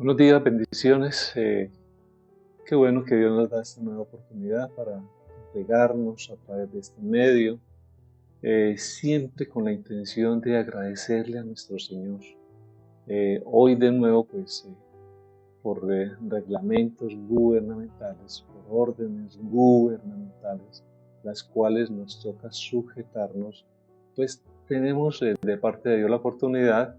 Buenos días, bendiciones. Qué bueno que Dios nos da esta nueva oportunidad para pegarnos a través de este medio, siempre con la intención de agradecerle a nuestro Señor. Hoy de nuevo, pues, por reglamentos gubernamentales, por órdenes gubernamentales, las cuales nos toca sujetarnos, pues tenemos de parte de Dios la oportunidad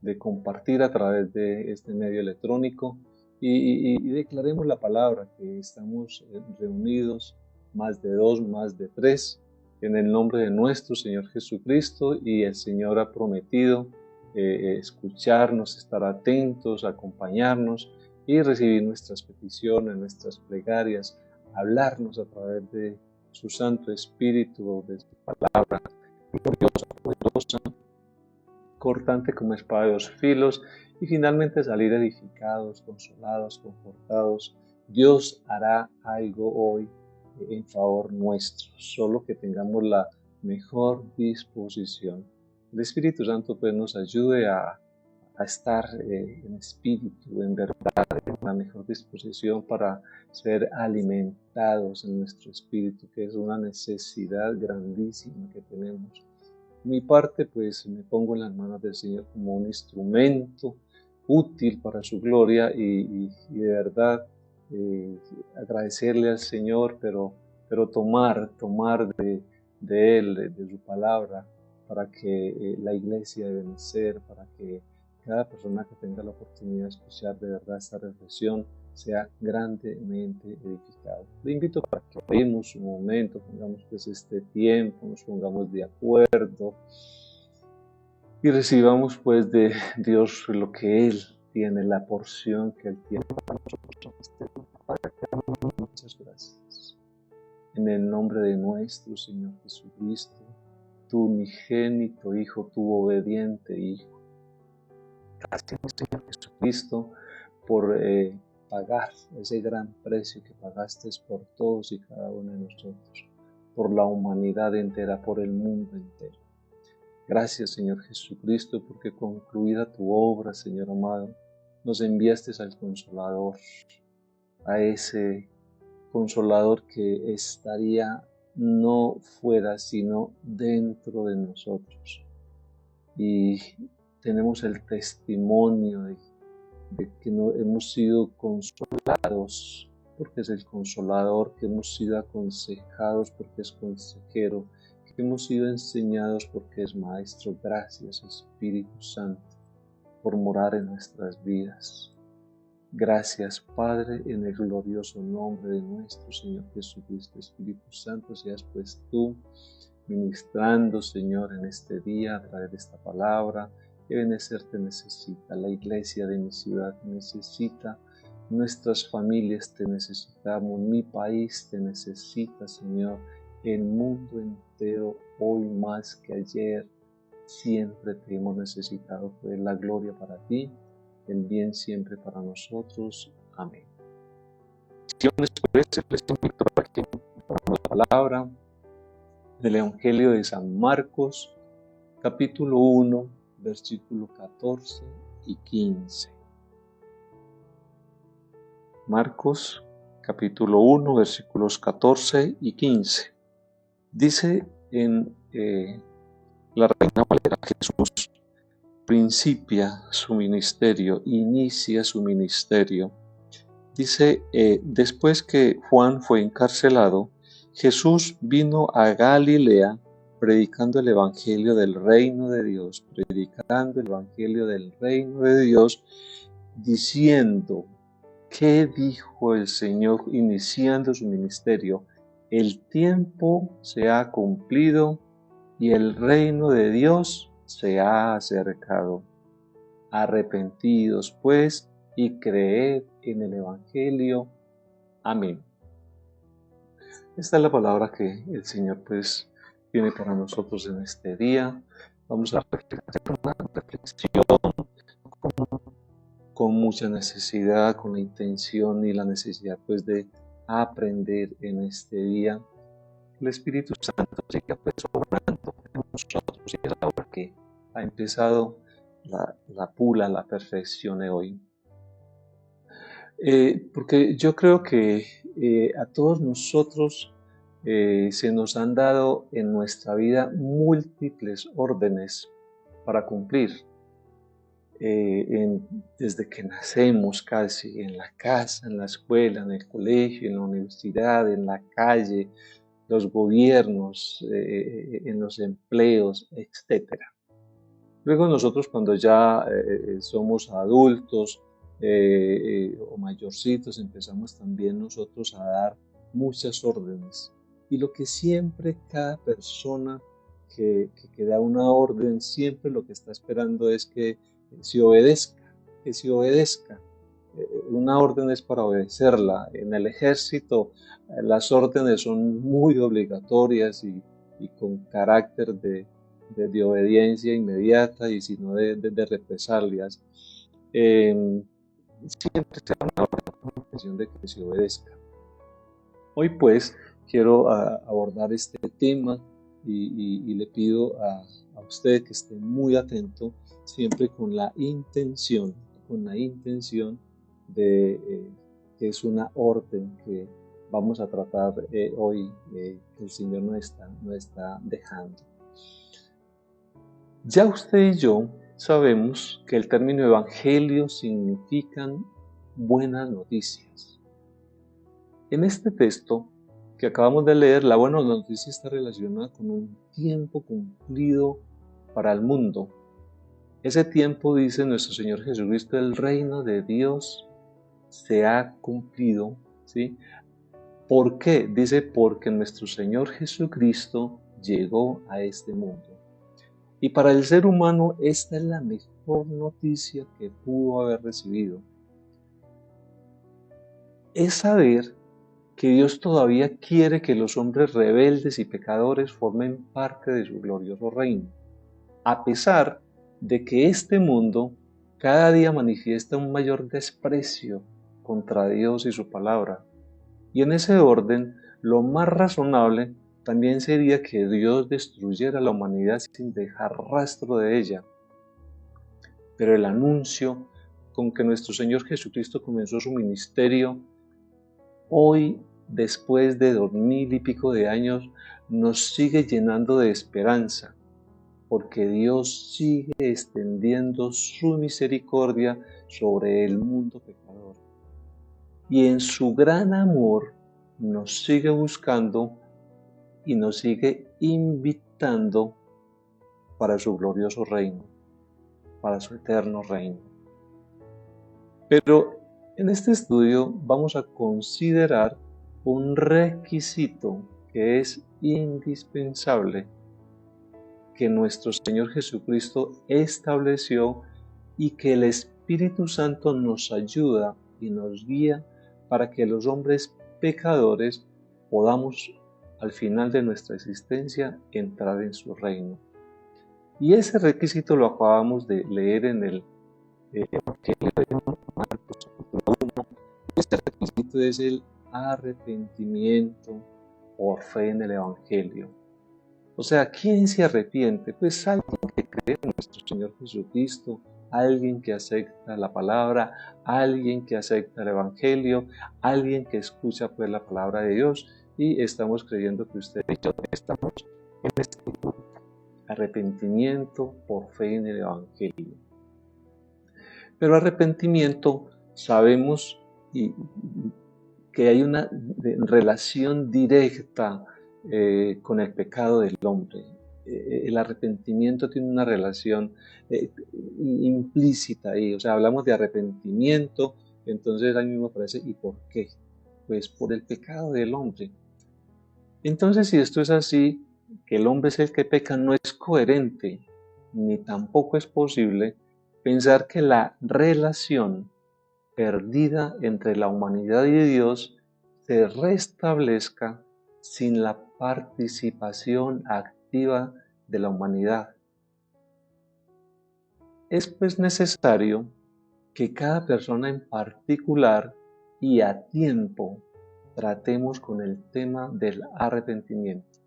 de compartir a través de este medio electrónico y declaremos la palabra, que estamos reunidos más de dos, más de tres, en el nombre de nuestro Señor Jesucristo, y el Señor ha prometido escucharnos, estar atentos, acompañarnos y recibir nuestras peticiones, nuestras plegarias, hablarnos a través de su Santo Espíritu, de su palabra gloriosa, poderosa, cortante como espada de dos filos, y finalmente salir edificados, consolados, confortados. Dios hará algo hoy en favor nuestro, solo que tengamos la mejor disposición. El Espíritu Santo pues nos ayude a estar en espíritu, en verdad, en la mejor disposición para ser alimentados en nuestro espíritu, que es una necesidad grandísima que tenemos. Mi parte, pues me pongo en las manos del Señor como un instrumento útil para su gloria y de verdad agradecerle al Señor, pero tomar de Él, de su palabra, para que la iglesia debe vencer, para que cada persona que tenga la oportunidad de escuchar de verdad esta reflexión sea grandemente edificado. Le invito para que oremos un momento, pongamos pues este tiempo, nos pongamos de acuerdo y recibamos pues de Dios lo que Él tiene, la porción que Él tiene para nosotros. Muchas gracias. En el nombre de nuestro Señor Jesucristo, tu unigénito Hijo, tu obediente Hijo. Gracias, Señor Jesucristo, por pagar ese gran precio que pagaste por todos y cada uno de nosotros, por la humanidad entera, por el mundo entero. Gracias, Señor Jesucristo, porque concluida tu obra, Señor amado, nos enviaste al Consolador, a ese Consolador que estaría no fuera, sino dentro de nosotros. Y tenemos el testimonio de que no hemos sido consolados porque es el Consolador, que hemos sido aconsejados porque es consejero, que hemos sido enseñados porque es Maestro. Gracias, Espíritu Santo, por morar en nuestras vidas. Gracias, Padre, en el glorioso nombre de nuestro Señor Jesucristo. Espíritu Santo, seas pues tú ministrando, Señor, en este día a través de esta palabra. Ebenecer te necesita, la iglesia de mi ciudad te necesita, nuestras familias te necesitamos, mi país te necesita, Señor, el mundo entero, hoy más que ayer, siempre te hemos necesitado. Pues la gloria para ti, el bien siempre para nosotros. Amén. Les invito a que la palabra del Evangelio de San Marcos, capítulo 1, versículos 14 y 15. Marcos, capítulo 1, versículos 14 y 15. Dice en la Reina Valera: Jesús inicia su ministerio. Dice, después que Juan fue encarcelado, Jesús vino a Galilea predicando el Evangelio del Reino de Dios, diciendo, ¿qué dijo el Señor iniciando su ministerio? El tiempo se ha cumplido y el reino de Dios se ha acercado. Arrepentidos pues y creed en el Evangelio. Amén. Esta es la palabra que el Señor pues tiene para nosotros en este día. Vamos a hacer una reflexión con mucha necesidad, con la intención y la necesidad pues de aprender en este día. El Espíritu Santo siga pues obrando en nosotros, y es ahora que ha empezado la pula, la perfección de hoy. Porque yo creo que a todos nosotros se nos han dado en nuestra vida múltiples órdenes para cumplir. Desde que nacemos casi, en la casa, en la escuela, en el colegio, en la universidad, en la calle, los gobiernos, en los empleos, etcétera. Luego nosotros cuando ya somos adultos o mayorcitos, empezamos también nosotros a dar muchas órdenes. Y lo que siempre cada persona que da una orden, siempre lo que está esperando es que se obedezca, que se obedezca. Una orden es para obedecerla. En el ejército las órdenes son muy obligatorias y con carácter de obediencia inmediata y sino de represalias. Siempre se da una intención de que se obedezca. Hoy pues quiero abordar este tema y le pido a usted que esté muy atento siempre con la intención de que es una orden que vamos a tratar hoy que el Señor nos está dejando. Ya usted y yo sabemos que el término evangelio significan buenas noticias. En este texto que acabamos de leer, la buena noticia está relacionada con un tiempo cumplido para el mundo. Ese tiempo, dice nuestro Señor Jesucristo, el reino de Dios se ha cumplido, ¿sí? ¿Por qué? Dice, porque nuestro Señor Jesucristo llegó a este mundo. Y para el ser humano esta es la mejor noticia que pudo haber recibido. Es saber que Dios todavía quiere que los hombres rebeldes y pecadores formen parte de su glorioso reino, a pesar de que este mundo cada día manifiesta un mayor desprecio contra Dios y su palabra. Y en ese orden, lo más razonable también sería que Dios destruyera la humanidad sin dejar rastro de ella. Pero el anuncio con que nuestro Señor Jesucristo comenzó su ministerio, hoy, después de 2000 y pico de años, nos sigue llenando de esperanza, porque Dios sigue extendiendo su misericordia sobre el mundo pecador. Y en su gran amor nos sigue buscando y nos sigue invitando para su glorioso reino, para su eterno reino. Pero en este estudio vamos a considerar un requisito que es indispensable que nuestro Señor Jesucristo estableció y que el Espíritu Santo nos ayuda y nos guía para que los hombres pecadores podamos al final de nuestra existencia entrar en su reino. Y ese requisito lo acabamos de leer en el Evangelio de Marcos, capítulo 1. Este requisito es el arrepentimiento por fe en el Evangelio. O sea, ¿quién se arrepiente? Pues alguien que cree en nuestro Señor Jesucristo, alguien que acepta la palabra, alguien que acepta el Evangelio, alguien que escucha pues la palabra de Dios, y estamos creyendo que usted y yo estamos en este grupo. Arrepentimiento por fe en el Evangelio. Pero arrepentimiento sabemos que hay una relación directa con el pecado del hombre. El arrepentimiento tiene una relación implícita ahí, o sea, hablamos de arrepentimiento, entonces ahí mismo aparece, ¿y por qué? Pues por el pecado del hombre. Entonces, si esto es así, que el hombre es el que peca, no es coherente, ni tampoco es posible pensar que la relación perdida entre la humanidad y Dios se restablezca sin la participación activa de la humanidad. Es pues necesario que cada persona en particular y a tiempo tratemos con el tema del arrepentimiento.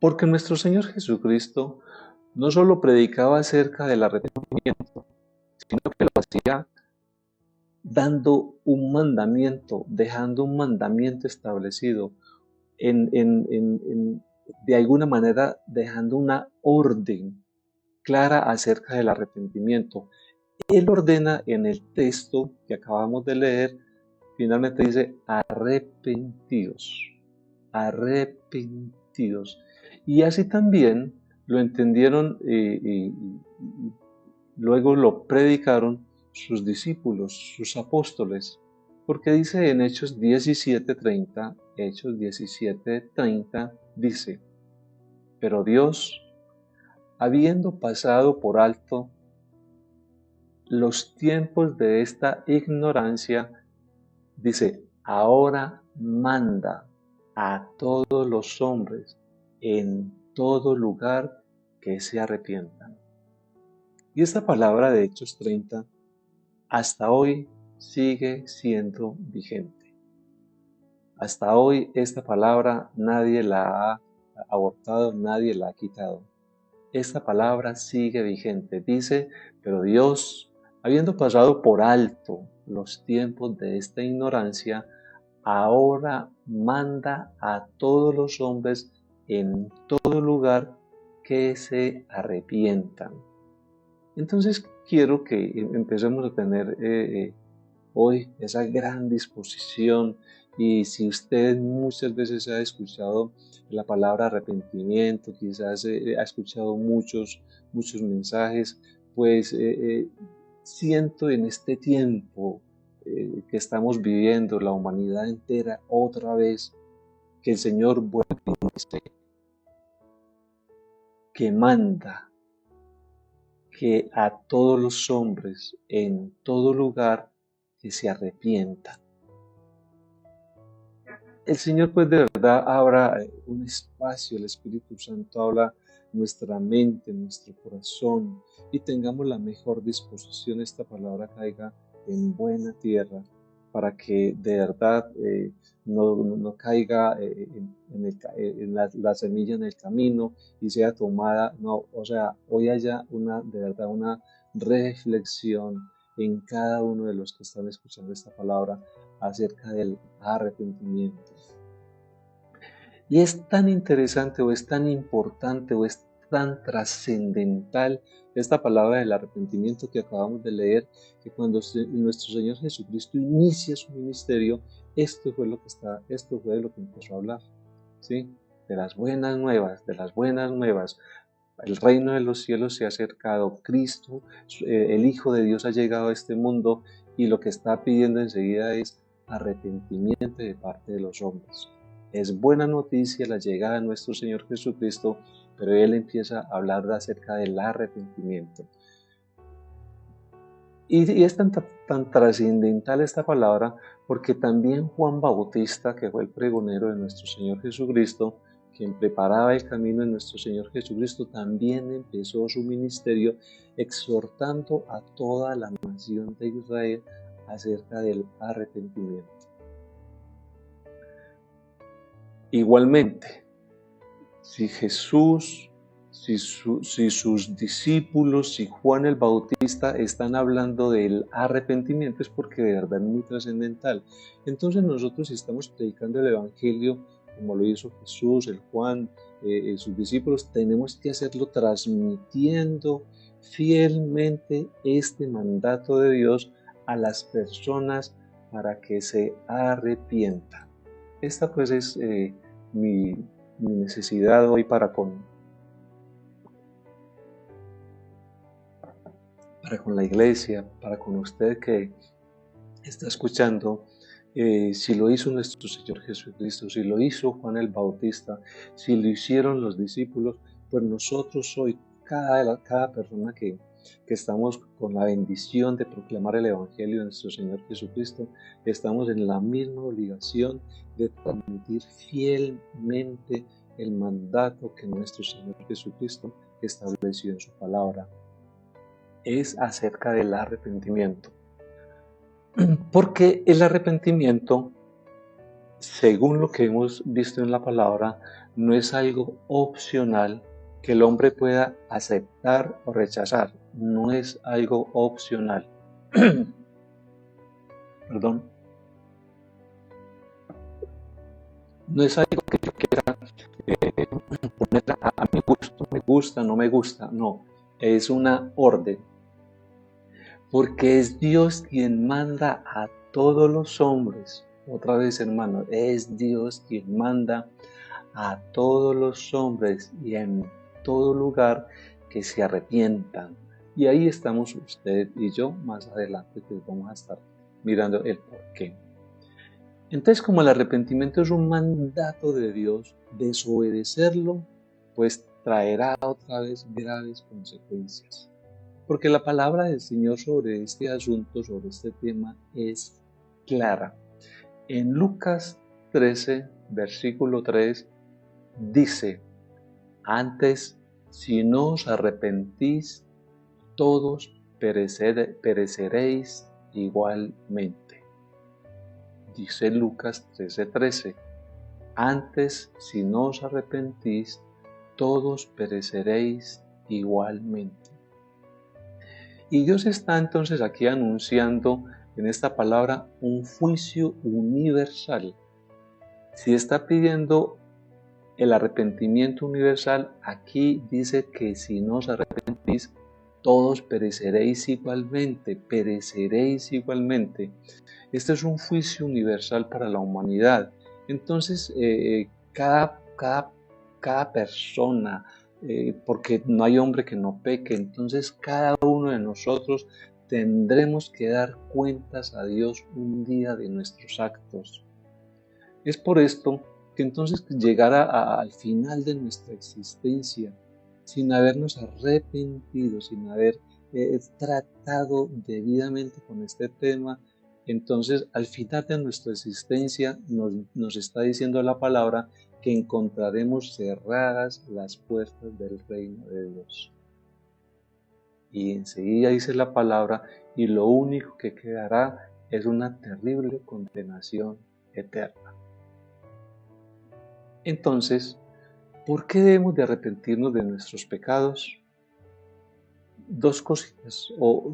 Porque nuestro Señor Jesucristo no solo predicaba acerca del arrepentimiento, sino que lo hacía dando un mandamiento, dejando un mandamiento establecido, de alguna manera dejando una orden clara acerca del arrepentimiento. Él ordena en el texto que acabamos de leer, finalmente dice, arrepentidos, arrepentidos. Y así también lo entendieron y luego lo predicaron sus discípulos, sus apóstoles, porque dice en Hechos 17:30, dice, pero Dios, habiendo pasado por alto los tiempos de esta ignorancia, dice, ahora manda a todos los hombres en todo lugar que se arrepientan. Y esta palabra de Hechos 30 hasta hoy sigue siendo vigente. Hasta hoy esta palabra nadie la ha abortado, nadie la ha quitado. Esta palabra sigue vigente. Dice, pero Dios, habiendo pasado por alto los tiempos de esta ignorancia, ahora manda a todos los hombres en todo lugar que se arrepientan. Entonces quiero que empecemos a tener hoy esa gran disposición, y si usted muchas veces ha escuchado la palabra arrepentimiento, quizás ha escuchado muchos mensajes, pues siento en este tiempo que estamos viviendo, la humanidad entera, otra vez, que el Señor vuelve y dice que manda que a todos los hombres en todo lugar que se arrepientan. El Señor pues de verdad abra un espacio, el Espíritu Santo habla nuestra mente, nuestro corazón, y tengamos la mejor disposición, esta palabra caiga en buena tierra, para que de verdad no caiga la semilla en el camino y sea tomada, hoy haya de verdad una reflexión en cada uno de los que están escuchando esta palabra acerca del arrepentimiento. Y es tan interesante, o es tan importante, o es tan trascendental esta palabra del arrepentimiento que acabamos de leer, que cuando nuestro Señor Jesucristo inicia su ministerio, esto fue de lo que empezó a hablar, ¿sí? De las buenas nuevas, El reino de los cielos se ha acercado, Cristo, el Hijo de Dios ha llegado a este mundo, y lo que está pidiendo enseguida es arrepentimiento de parte de los hombres. Es buena noticia la llegada de nuestro Señor Jesucristo, pero Él empieza a hablar acerca del arrepentimiento. Y es tan trascendental esta palabra, porque también Juan Bautista, que fue el pregonero de nuestro Señor Jesucristo, quien preparaba el camino de nuestro Señor Jesucristo, también empezó su ministerio exhortando a toda la nación de Israel acerca del arrepentimiento. Igualmente, si Jesús, si sus discípulos, si Juan el Bautista están hablando del arrepentimiento, es porque de verdad es muy trascendental. Entonces nosotros, si estamos predicando el Evangelio, como lo hizo Jesús, el Juan, sus discípulos, tenemos que hacerlo transmitiendo fielmente este mandato de Dios a las personas para que se arrepientan. Esta pues es mi necesidad hoy para con la iglesia, para con usted que está escuchando. Si lo hizo nuestro Señor Jesucristo, si lo hizo Juan el Bautista, si lo hicieron los discípulos, pues nosotros hoy, cada persona que estamos con la bendición de proclamar el Evangelio de nuestro Señor Jesucristo, estamos en la misma obligación de transmitir fielmente el mandato que nuestro Señor Jesucristo estableció en su palabra. Es acerca del arrepentimiento. Porque el arrepentimiento, según lo que hemos visto en la palabra, no es algo opcional que el hombre pueda aceptar o rechazar. no es algo opcional. Perdón. No es algo que yo quiera poner a mi gusto, me gusta, no me gusta, no, es una orden, porque es Dios quien manda a todos los hombres, otra vez hermano, es Dios quien manda a todos los hombres y en todo lugar que se arrepientan. Y ahí estamos usted y yo, más adelante pues vamos a estar mirando el porqué. Entonces, como el arrepentimiento es un mandato de Dios, desobedecerlo, pues traerá otra vez graves consecuencias. Porque la palabra del Señor sobre este asunto, sobre este tema, es clara. En Lucas 13, versículo 3, dice, antes, si no os arrepentís, todos pereceréis igualmente. Dice Lucas 13:13, antes, si no os arrepentís, todos pereceréis igualmente. Y Dios está entonces aquí anunciando en esta palabra un juicio universal. Si está pidiendo el arrepentimiento universal, aquí dice que si no os arrepentís, todos pereceréis igualmente, pereceréis igualmente. Este es un juicio universal para la humanidad. Entonces, cada persona, porque no hay hombre que no peque, entonces cada uno de nosotros tendremos que dar cuentas a Dios un día de nuestros actos. Es por esto que entonces llegar al final de nuestra existencia, sin habernos arrepentido, sin haber tratado debidamente con este tema, entonces al final de nuestra existencia nos está diciendo la palabra que encontraremos cerradas las puertas del reino de Dios. Y enseguida dice la palabra, y lo único que quedará es una terrible condenación eterna. Entonces, ¿por qué debemos de arrepentirnos de nuestros pecados? Dos cositas, o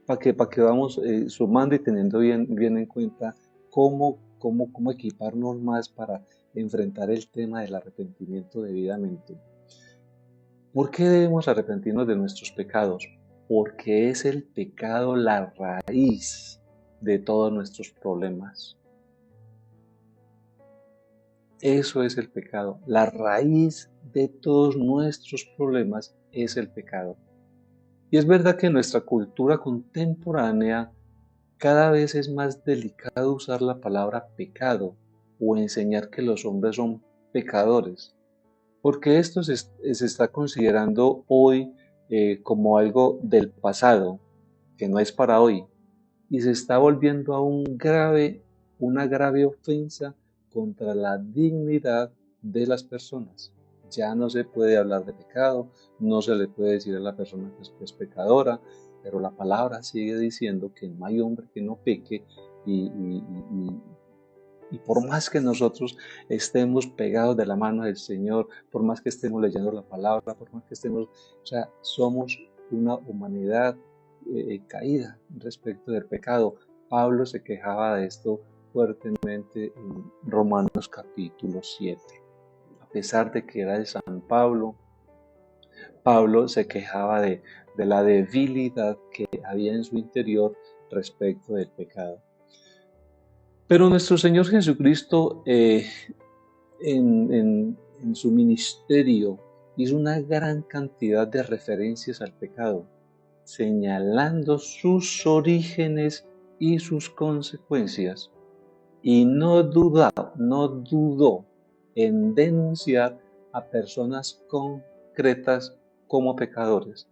para que vamos sumando y teniendo bien en cuenta cómo equiparnos más para enfrentar el tema del arrepentimiento debidamente. ¿Por qué debemos arrepentirnos de nuestros pecados? Porque es el pecado la raíz de todos nuestros problemas. Eso es el pecado. La raíz de todos nuestros problemas es el pecado. Y es verdad que en nuestra cultura contemporánea cada vez es más delicado usar la palabra pecado o enseñar que los hombres son pecadores, porque esto se está considerando hoy como algo del pasado, que no es para hoy, y se está volviendo a una grave ofensa contra la dignidad de las personas. Ya no se puede hablar de pecado, no se le puede decir a la persona que es pecadora, pero la palabra sigue diciendo que no hay hombre que no peque y por más que nosotros estemos pegados de la mano del Señor, por más que estemos leyendo la palabra, por más que estemos, o sea, somos una humanidad caída respecto del pecado. Pablo se quejaba de esto fuertemente en Romanos capítulo 7. A pesar de que era de San Pablo, Pablo se quejaba de la debilidad que había en su interior respecto del pecado. Pero nuestro Señor Jesucristo en su ministerio hizo una gran cantidad de referencias al pecado, señalando sus orígenes y sus consecuencias, y no dudó en denunciar a personas concretas como pecadores,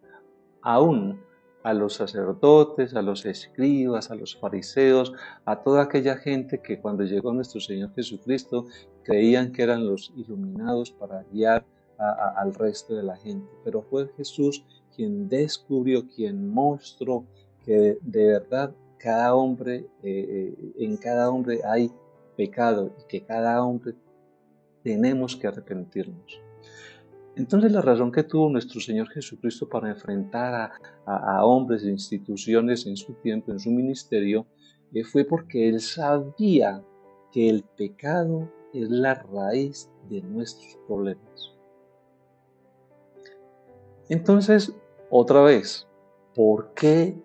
aún a los sacerdotes, a los escribas, a los fariseos, a toda aquella gente que cuando llegó nuestro Señor Jesucristo creían que eran los iluminados para guiar al resto de la gente. Pero fue Jesús quien descubrió, quien mostró que de verdad cada hombre, en cada hombre hay pecado y que cada hombre tenemos que arrepentirnos. Entonces la razón que tuvo nuestro Señor Jesucristo para enfrentar a hombres e instituciones en su tiempo, en su ministerio, fue porque Él sabía que el pecado es la raíz de nuestros problemas. Entonces, otra vez, ¿por qué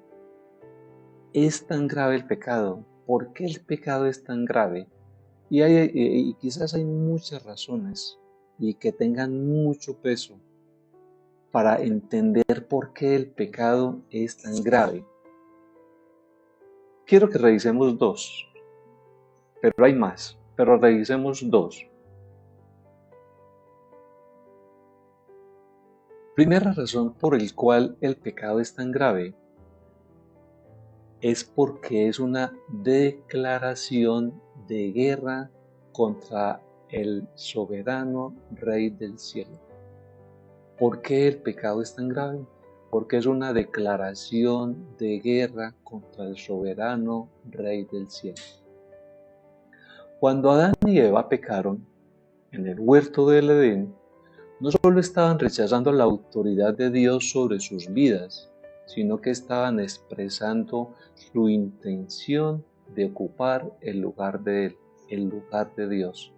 es tan grave el pecado? ¿Por qué el pecado es tan grave? Y quizás hay muchas razones y que tengan mucho peso para entender por qué el pecado es tan grave. Quiero que revisemos dos, pero hay más, pero revisemos dos. Primera razón por la cual el pecado es tan grave es porque es una declaración de guerra contra el soberano Rey del cielo. ¿Por qué el pecado es tan grave? Porque es una declaración de guerra contra el soberano Rey del cielo. Cuando Adán y Eva pecaron en el huerto del Edén, no solo estaban rechazando la autoridad de Dios sobre sus vidas, sino que estaban expresando su intención de ocupar el lugar de Él, el lugar de Dios.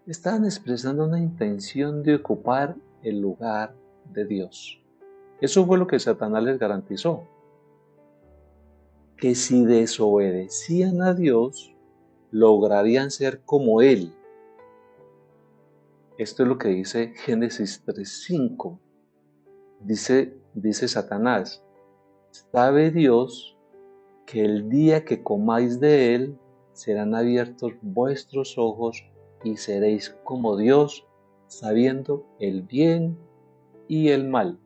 Estaban expresando una intención de ocupar el lugar de Dios. Eso fue lo que Satanás les garantizó. Que si desobedecían a Dios, lograrían ser como Él. Esto es lo que dice Génesis 3:5. Dice Satanás, ¿sabe Dios que el día que comáis de él serán abiertos vuestros ojos y seréis como Dios, sabiendo el bien y el mal?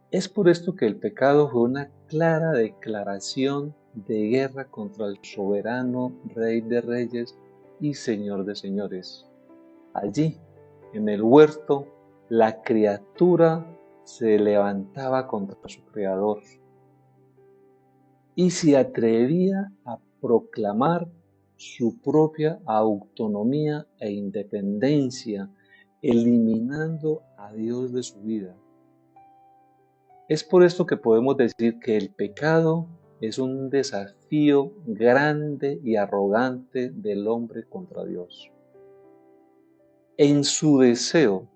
Es por esto que el pecado fue una clara declaración de guerra contra el soberano Rey de Reyes y Señor de Señores. Allí, en el huerto, la criatura se levantaba contra su Creador y se atrevía a proclamar su propia autonomía e independencia, eliminando a Dios de su vida. Es por esto que podemos decir que el pecado es un desafío grande y arrogante del hombre contra Dios. En su deseo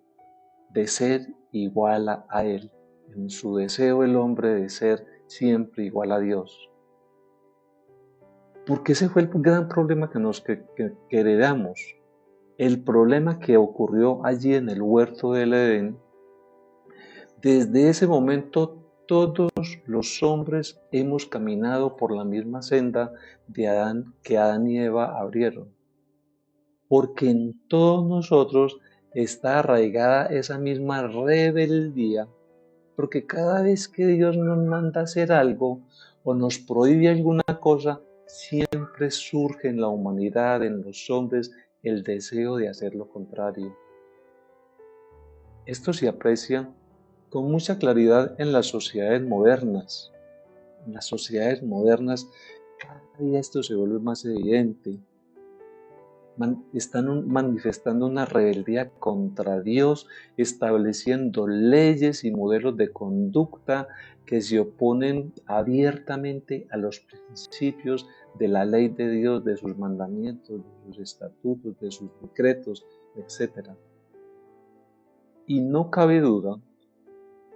de ser igual a Él, en su deseo el hombre de ser siempre igual a Dios. Porque ese fue el gran problema que heredamos. El problema que ocurrió allí en el huerto del Edén. Desde ese momento todos los hombres hemos caminado por la misma senda que Adán y Eva abrieron. Porque en todos nosotros está arraigada esa misma rebeldía, porque cada vez que Dios nos manda a hacer algo o nos prohíbe alguna cosa, siempre surge en la humanidad, en los hombres, el deseo de hacer lo contrario. Esto se aprecia con mucha claridad en las sociedades modernas. En las sociedades modernas, cada día esto se vuelve más evidente. Están manifestando una rebeldía contra Dios, estableciendo leyes y modelos de conducta que se oponen abiertamente a los principios de la ley de Dios, de sus mandamientos, de sus estatutos, de sus decretos, etc. Y no cabe duda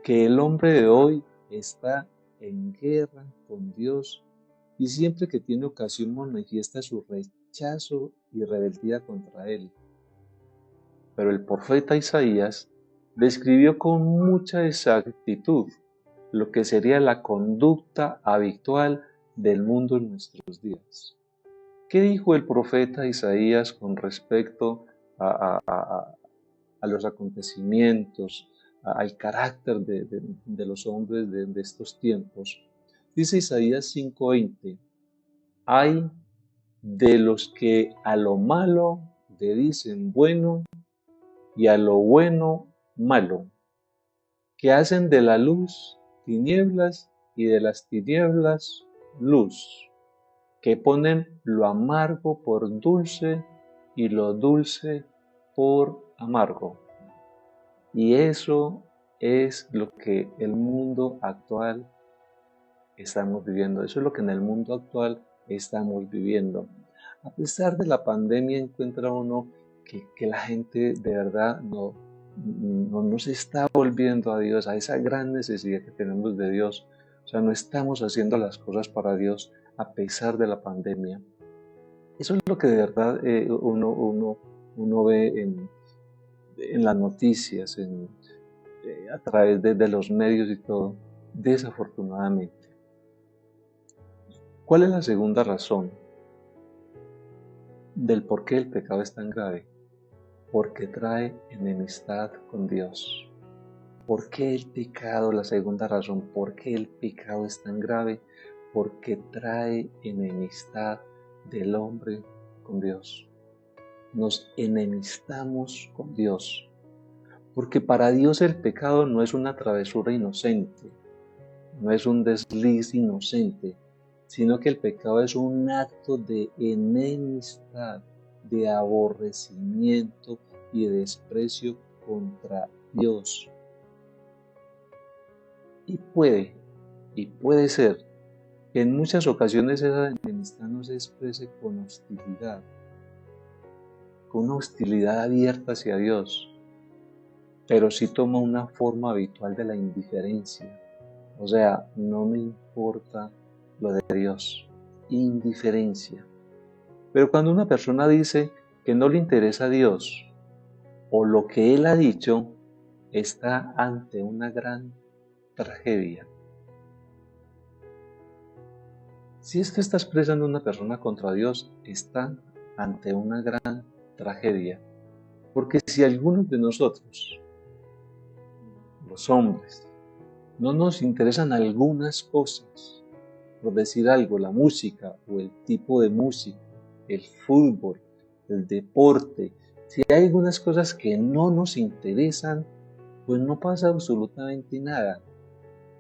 que el hombre de hoy está en guerra con Dios y siempre que tiene ocasión manifiesta su rechazo y rebeldía contra él. Pero el profeta Isaías describió con mucha exactitud lo que sería la conducta habitual del mundo en nuestros días. ¿Qué dijo el profeta Isaías con respecto a los acontecimientos, al carácter de los hombres de estos tiempos? Dice Isaías 5:20, hay de los que a lo malo le dicen bueno y a lo bueno malo, que hacen de la luz tinieblas y de las tinieblas luz, que ponen lo amargo por dulce y lo dulce por amargo. Y eso es lo que el mundo actual estamos viviendo. Eso es lo que en el mundo actual estamos viviendo. A pesar de la pandemia, encuentra uno que la gente de verdad no se está volviendo a Dios, a esa gran necesidad que tenemos de Dios. O sea, no estamos haciendo las cosas para Dios a pesar de la pandemia. Eso es lo que de verdad uno ve en las noticias, a través de los medios y todo, desafortunadamente. ¿Cuál es la segunda razón del por qué el pecado es tan grave? Porque trae enemistad con Dios. ¿Por qué el pecado? La segunda razón, ¿por qué el pecado es tan grave? Porque trae enemistad del hombre con Dios. Nos enemistamos con Dios. Porque para Dios el pecado no es una travesura inocente, no es un desliz inocente, sino que el pecado es un acto de enemistad, de aborrecimiento y de desprecio contra Dios. Y puede ser que en muchas ocasiones esa enemistad no se exprese con hostilidad, con una hostilidad abierta hacia Dios, pero sí toma una forma habitual de la indiferencia. O sea, no me importa lo de Dios, indiferencia. Pero cuando una persona dice que no le interesa a Dios o lo que Él ha dicho, está ante una gran tragedia. Si es que está expresando una persona contra Dios, está ante una gran tragedia. Porque si algunos de nosotros, los hombres, no nos interesan algunas cosas, por decir algo, la música o el tipo de música, el fútbol, el deporte, si hay algunas cosas que no nos interesan, pues no pasa absolutamente nada.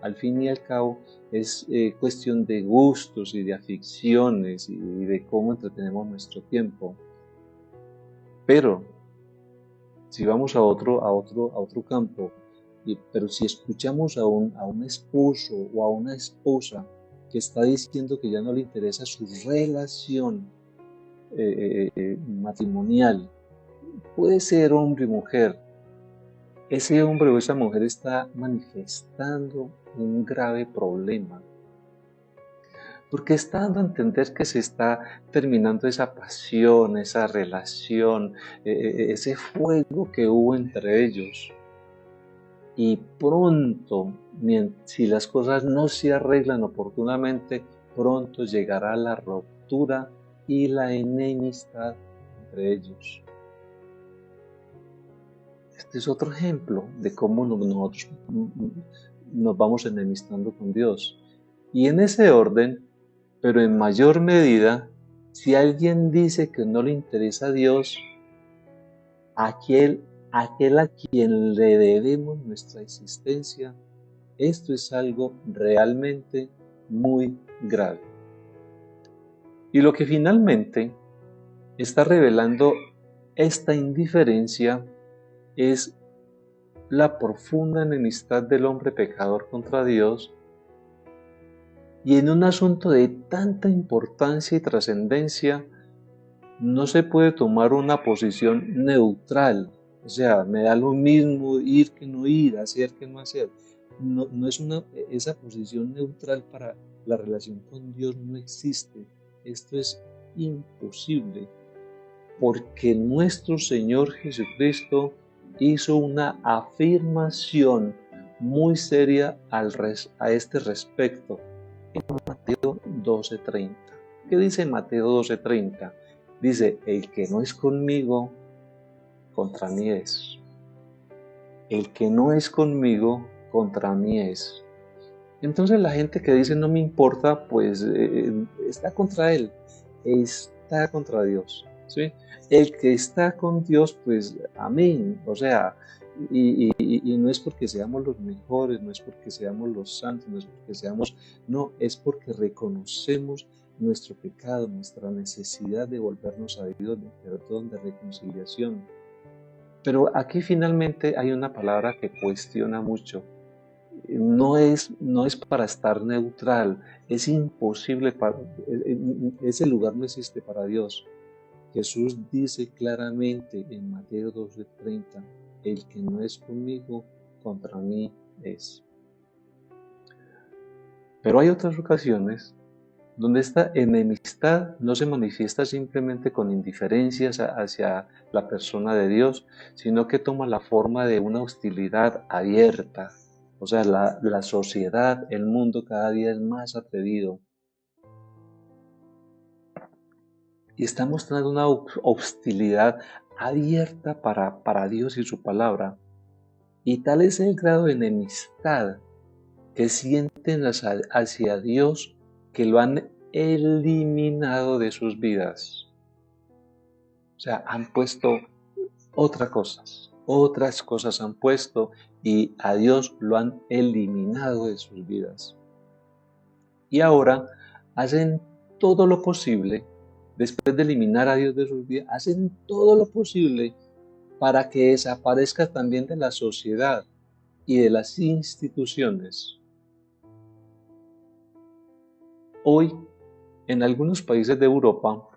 Al fin y al cabo es cuestión de gustos y de aficiones y de cómo entretenemos nuestro tiempo. Pero si vamos a otro campo, pero si escuchamos a un esposo o a una esposa que está diciendo que ya no le interesa su relación matrimonial, puede ser hombre o mujer, ese hombre o esa mujer está manifestando un grave problema, porque está dando a entender que se está terminando esa pasión, esa relación, ese fuego que hubo entre ellos. Y pronto, si las cosas no se arreglan oportunamente, pronto llegará la ruptura y la enemistad entre ellos. Este es otro ejemplo de cómo nosotros nos vamos enemistando con Dios. Y en ese orden, pero en mayor medida, si alguien dice que no le interesa a Dios, aquel a quien le debemos nuestra existencia, esto es algo realmente muy grave. Y lo que finalmente está revelando esta indiferencia es la profunda enemistad del hombre pecador contra Dios, y en un asunto de tanta importancia y trascendencia no se puede tomar una posición neutral. O sea, me da lo mismo ir que no ir, hacer que no hacer. No es esa posición neutral para la relación con Dios no existe. Esto es imposible, porque nuestro Señor Jesucristo hizo una afirmación muy seria a este respecto en Mateo 12:30. ¿Qué dice Mateo 12:30? Dice, el que no es conmigo, contra mí es. El que no es conmigo, contra mí es. Entonces la gente que dice no me importa, pues está contra él, está contra Dios, ¿sí? El que está con Dios, pues amén. O sea, y no es porque seamos los mejores, no es porque seamos los santos, no es porque no, es porque reconocemos nuestro pecado, nuestra necesidad de volvernos a Dios, de perdón, de reconciliación. Pero aquí finalmente hay una palabra que cuestiona mucho. No es para estar neutral, es imposible, ese lugar no existe para Dios. Jesús dice claramente en Mateo 12:30, el que no es conmigo, contra mí es. Pero hay otras ocasiones donde esta enemistad no se manifiesta simplemente con indiferencias hacia la persona de Dios, sino que toma la forma de una hostilidad abierta. O sea, la sociedad, el mundo cada día es más atrevido y está mostrando una hostilidad abierta para Dios y su palabra. Y tal es el grado de enemistad que sienten hacia Dios que lo han eliminado de sus vidas. O sea, han puesto otras cosas han puesto y a Dios lo han eliminado de sus vidas. Y ahora hacen todo lo posible, después de eliminar a Dios de sus vidas, hacen todo lo posible para que desaparezca también de la sociedad y de las instituciones. Hoy, en algunos países de Europa,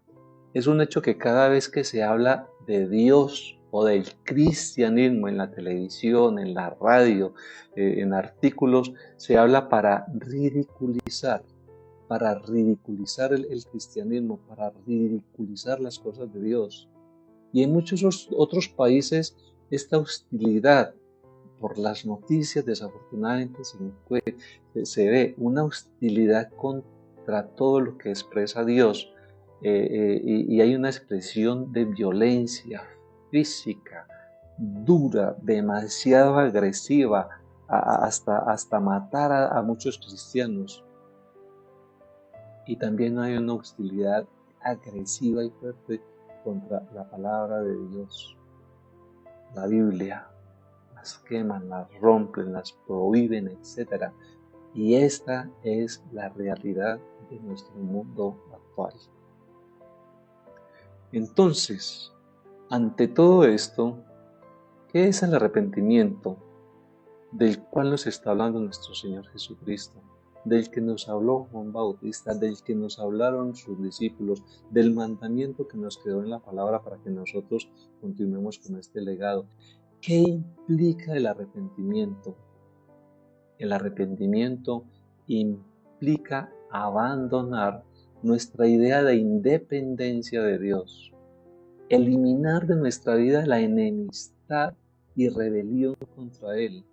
es un hecho que cada vez que se habla de Dios o del cristianismo en la televisión, en la radio, en artículos, se habla para ridiculizar el cristianismo, para ridiculizar las cosas de Dios. Y en muchos otros países esta hostilidad por las noticias desafortunadamente se ve una hostilidad contra todo lo que expresa Dios y hay una expresión de violencia física dura, demasiado agresiva, hasta matar a muchos cristianos. Y también hay una hostilidad agresiva y fuerte contra la palabra de Dios, la Biblia. Las queman, las rompen, las prohíben, etc. Y esta es la realidad de nuestro mundo actual. Entonces, ante todo esto, ¿qué es el arrepentimiento del cual nos está hablando nuestro Señor Jesucristo? Del que nos habló Juan Bautista, del que nos hablaron sus discípulos, del mandamiento que nos quedó en la palabra para que nosotros continuemos con este legado. ¿Qué implica el arrepentimiento? El arrepentimiento implica abandonar nuestra idea de independencia de Dios, eliminar de nuestra vida la enemistad y rebelión contra Él,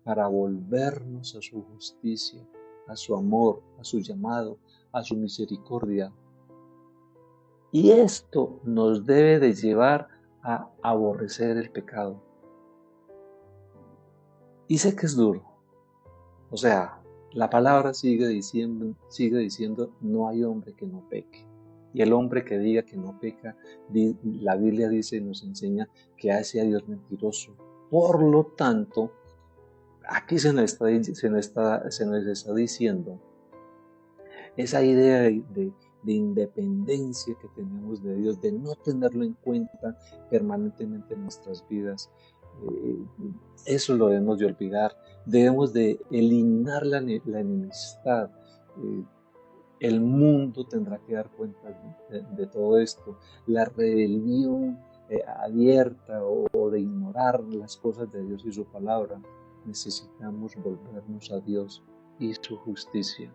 para volvernos a su justicia, a su amor, a su llamado, a su misericordia. Y esto nos debe de llevar a aborrecer el pecado. Y sé que es duro. O sea, la palabra sigue diciendo, no hay hombre que no peque. Y el hombre que diga que no peca, la Biblia dice y nos enseña que hace a Dios mentiroso. Por lo tanto, aquí se nos está diciendo esa idea de independencia que tenemos de Dios, de no tenerlo en cuenta permanentemente en nuestras vidas. Eso lo debemos de olvidar. Debemos de eliminar la enemistad. El mundo tendrá que dar cuenta de todo esto. La rebelión abierta o de ignorar las cosas de Dios y su palabra. Necesitamos volvernos a Dios y su justicia.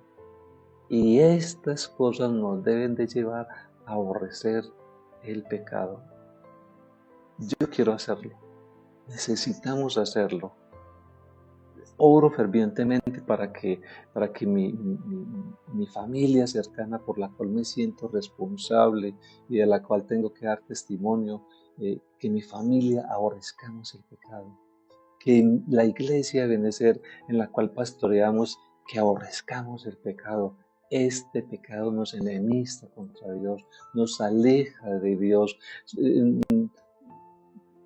Y estas cosas nos deben de llevar a aborrecer el pecado. Yo quiero hacerlo. Necesitamos hacerlo. Oro fervientemente para que mi familia cercana, por la cual me siento responsable y de la cual tengo que dar testimonio, que mi familia aborrezcamos el pecado. Que en la iglesia de Benecer, en la cual pastoreamos, que aborrezcamos el pecado. Este pecado nos enemista contra Dios, nos aleja de Dios,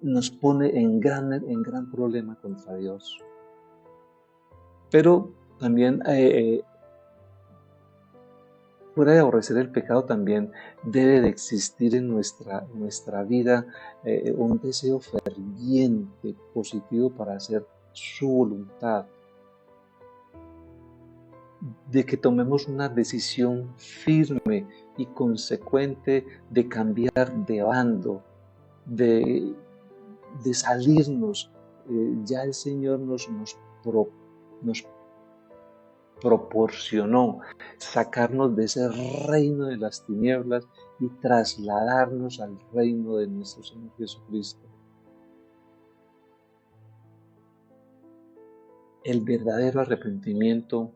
nos pone en gran problema contra Dios. Pero también fuera de aborrecer el pecado también debe de existir en nuestra vida un deseo ferviente, positivo para hacer su voluntad, de que tomemos una decisión firme y consecuente de cambiar de bando, de, de salirnos. Ya el Señor nos proporcionó sacarnos de ese reino de las tinieblas y trasladarnos al reino de nuestro Señor Jesucristo. El verdadero arrepentimiento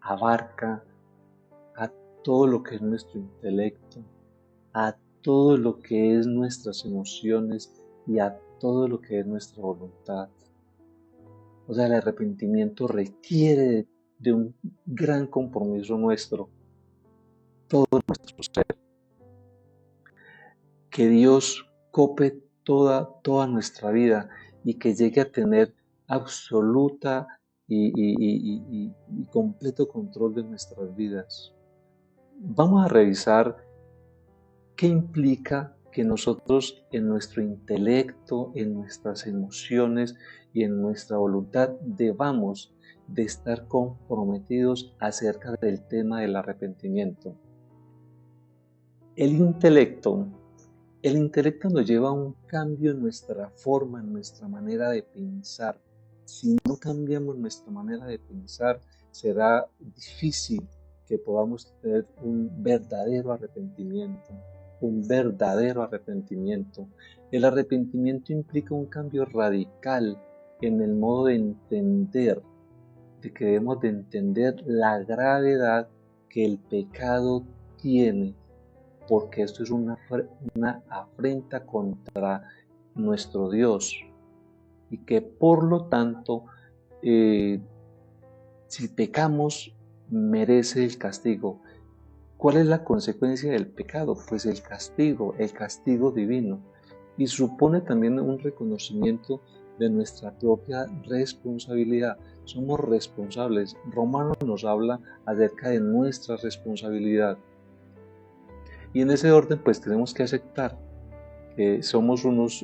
abarca a todo lo que es nuestro intelecto, a todo lo que es nuestras emociones y a todo lo que es nuestra voluntad. O sea, el arrepentimiento requiere de un gran compromiso nuestro, todo nuestro ser. Que Dios cope toda nuestra vida y que llegue a tener absoluta y completo control de nuestras vidas. Vamos a revisar qué implica que nosotros en nuestro intelecto, en nuestras emociones y en nuestra voluntad debamos de estar comprometidos acerca del tema del arrepentimiento. El intelecto nos lleva a un cambio en nuestra forma, en nuestra manera de pensar. Si no cambiamos nuestra manera de pensar, será difícil que podamos tener un verdadero arrepentimiento. El arrepentimiento implica un cambio radical en el modo de entender, de que debemos de entender la gravedad que el pecado tiene, porque esto es una afrenta contra nuestro Dios y que por lo tanto si pecamos merece el castigo. ¿Cuál es la consecuencia del pecado? Pues el castigo divino, y supone también un reconocimiento de nuestra propia responsabilidad. Somos responsables. Romanos nos habla acerca de nuestra responsabilidad. Y en ese orden, pues tenemos que aceptar que somos unos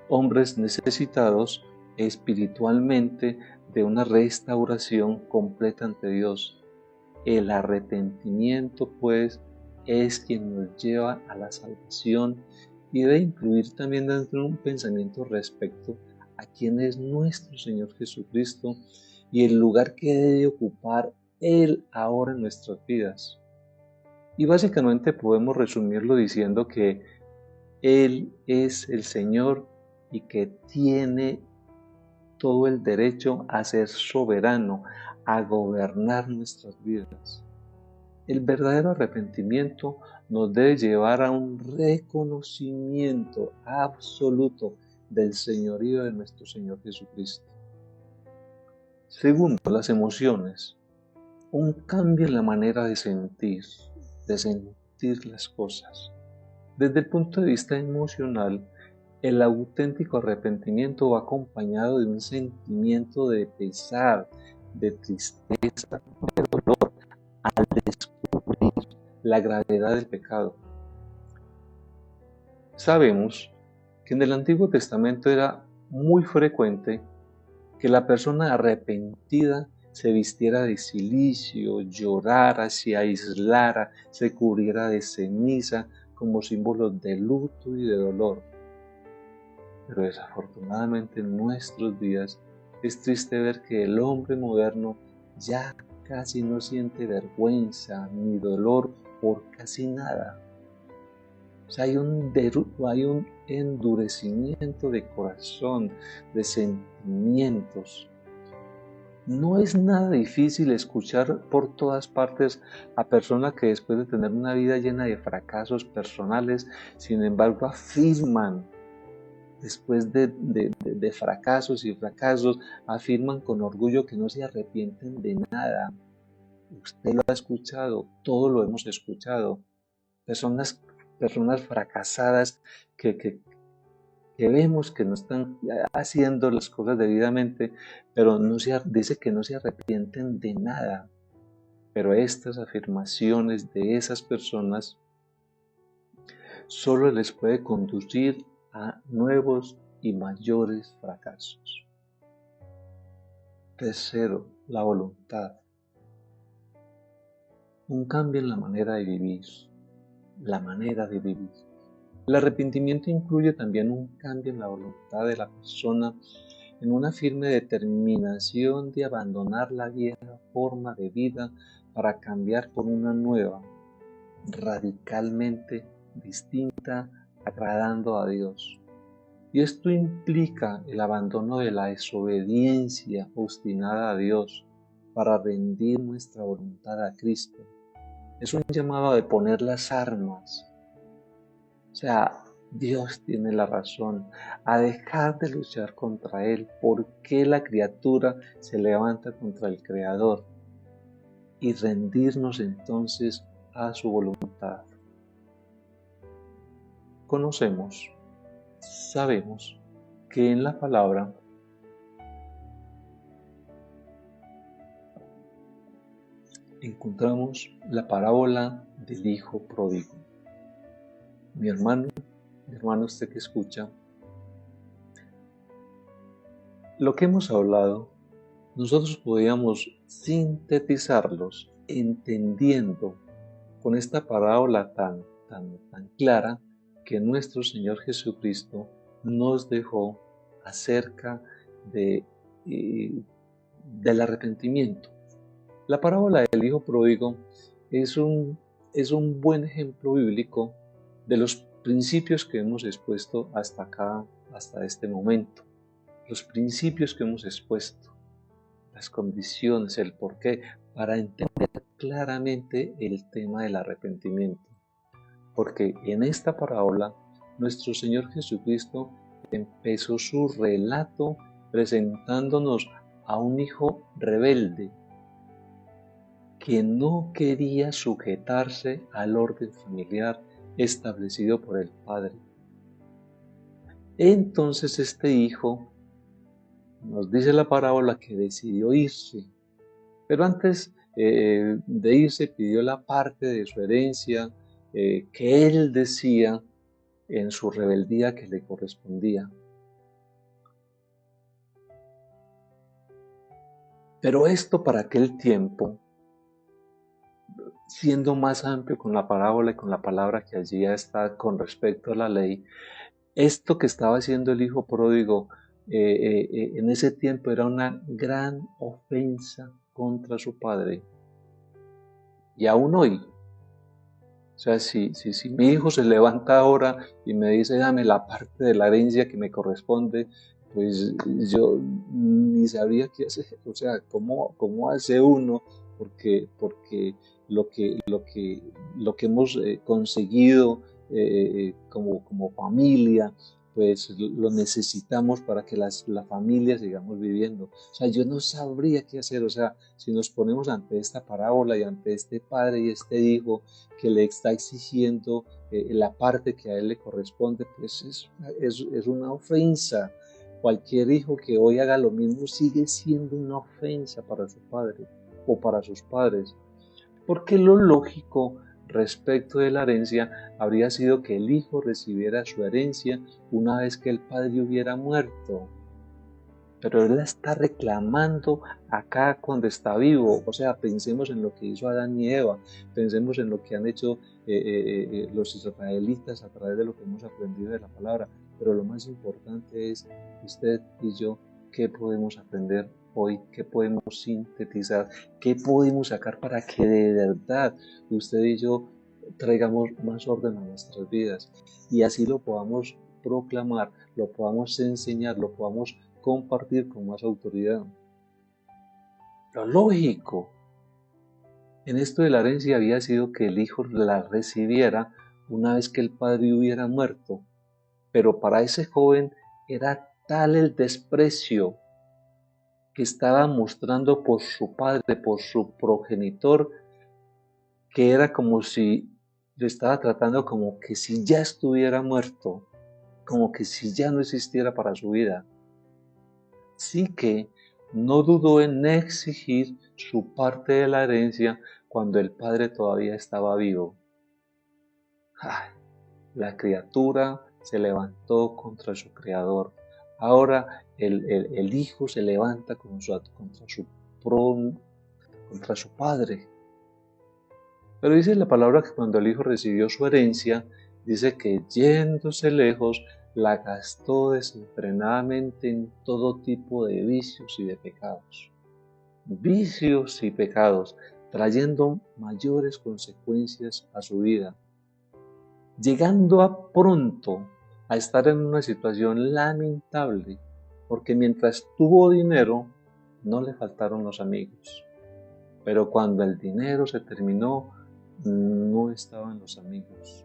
hombres necesitados espiritualmente de una restauración completa ante Dios. El arrepentimiento, pues, es quien nos lleva a la salvación y debe incluir también dentro de un pensamiento respecto a quién es nuestro Señor Jesucristo y el lugar que debe ocupar Él ahora en nuestras vidas. Y básicamente podemos resumirlo diciendo que Él es el Señor y que tiene todo el derecho a ser soberano, a gobernar nuestras vidas. El verdadero arrepentimiento nos debe llevar a un reconocimiento absoluto del señorío de nuestro Señor Jesucristo. Segundo, las emociones. Un cambio en la manera de sentir las cosas. Desde el punto de vista emocional, el auténtico arrepentimiento va acompañado de un sentimiento de pesar, de tristeza, de dolor, al descubrir la gravedad del pecado. Sabemos que en el Antiguo Testamento era muy frecuente que la persona arrepentida se vistiera de cilicio, llorara, se aislara, se cubriera de ceniza como símbolos de luto y de dolor. Pero desafortunadamente en nuestros días es triste ver que el hombre moderno ya casi no siente vergüenza ni dolor por casi nada. O sea, hay un endurecimiento de corazón, de sentimientos. No es nada difícil escuchar por todas partes a personas que después de tener una vida llena de fracasos personales, sin embargo afirman, después de fracasos y fracasos, afirman con orgullo que no se arrepienten de nada. Usted lo ha escuchado, todos lo hemos escuchado. Personas fracasadas que vemos que no están haciendo las cosas debidamente, pero dice que no se arrepienten de nada. Pero estas afirmaciones de esas personas solo les puede conducir a nuevos y mayores fracasos. Tercero, la voluntad. Un cambio en la manera de vivir. La manera de vivir. El arrepentimiento incluye también un cambio en la voluntad de la persona, en una firme determinación de abandonar la vieja forma de vida para cambiar por una nueva, radicalmente distinta, agradando a Dios. Y esto implica el abandono de la desobediencia obstinada a Dios para rendir nuestra voluntad a Cristo. Es un llamado de poner las armas. O sea, Dios tiene la razón, a dejar de luchar contra Él. ¿Por qué la criatura se levanta contra el Creador? Y rendirnos entonces a su voluntad. Conocemos, sabemos que en la palabra encontramos la parábola del hijo pródigo. Mi hermano, usted que escucha, lo que hemos hablado, nosotros podíamos sintetizarlos entendiendo con esta parábola tan clara que nuestro Señor Jesucristo nos dejó acerca del arrepentimiento. La parábola del hijo pródigo es un buen ejemplo bíblico de los principios que hemos expuesto hasta acá, hasta este momento. Los principios que hemos expuesto, las condiciones, el porqué, para entender claramente el tema del arrepentimiento. Porque en esta parábola, nuestro Señor Jesucristo empezó su relato presentándonos a un hijo rebelde que no quería sujetarse al orden familiar establecido por el Padre. Entonces este hijo, nos dice la parábola, que decidió irse, pero antes de irse pidió la parte de su herencia que él decía en su rebeldía que le correspondía. Pero esto para aquel tiempo, siendo más amplio con la parábola y con la palabra que allí ya está con respecto a la ley, esto que estaba haciendo el hijo pródigo en ese tiempo era una gran ofensa contra su padre. Y aún hoy, o sea, si mi hijo se levanta ahora y me dice, dame la parte de la herencia que me corresponde, pues yo ni sabría qué hacer. O sea, ¿cómo hace uno? Porque lo que hemos conseguido como familia, pues lo necesitamos para que la familia sigamos viviendo. O sea, yo no sabría qué hacer. O sea, si nos ponemos ante esta parábola y ante este padre y este hijo que le está exigiendo la parte que a él le corresponde, pues es una ofensa. Cualquier hijo que hoy haga lo mismo sigue siendo una ofensa para su padre o para sus padres. Porque lo lógico respecto de la herencia habría sido que el hijo recibiera su herencia una vez que el padre hubiera muerto. Pero él la está reclamando acá cuando está vivo. O sea, pensemos en lo que hizo Adán y Eva, pensemos en lo que han hecho los israelitas a través de lo que hemos aprendido de la palabra. Pero lo más importante es usted y yo, ¿qué podemos aprender hoy? ¿Qué podemos sintetizar? ¿Qué podemos sacar para que de verdad usted y yo traigamos más orden a nuestras vidas? Y así lo podamos proclamar, lo podamos enseñar, lo podamos compartir con más autoridad. Lo lógico en esto de la herencia había sido que el hijo la recibiera una vez que el padre hubiera muerto, pero para ese joven era tal el desprecio que estaba mostrando por su padre, por su progenitor, que era como si lo estaba tratando como que si ya estuviera muerto, como que si ya no existiera para su vida. Sí que no dudó en exigir su parte de la herencia cuando el padre todavía estaba vivo. ¡Ay! La criatura se levantó contra su creador. Ahora el hijo se levanta contra su padre. Pero dice la palabra que cuando el hijo recibió su herencia, dice que yéndose lejos, la gastó desenfrenadamente en todo tipo de vicios y de pecados. Vicios y pecados, trayendo mayores consecuencias a su vida, llegando a pronto a estar en una situación lamentable, porque mientras tuvo dinero, no le faltaron los amigos. Pero cuando el dinero se terminó, no estaban los amigos,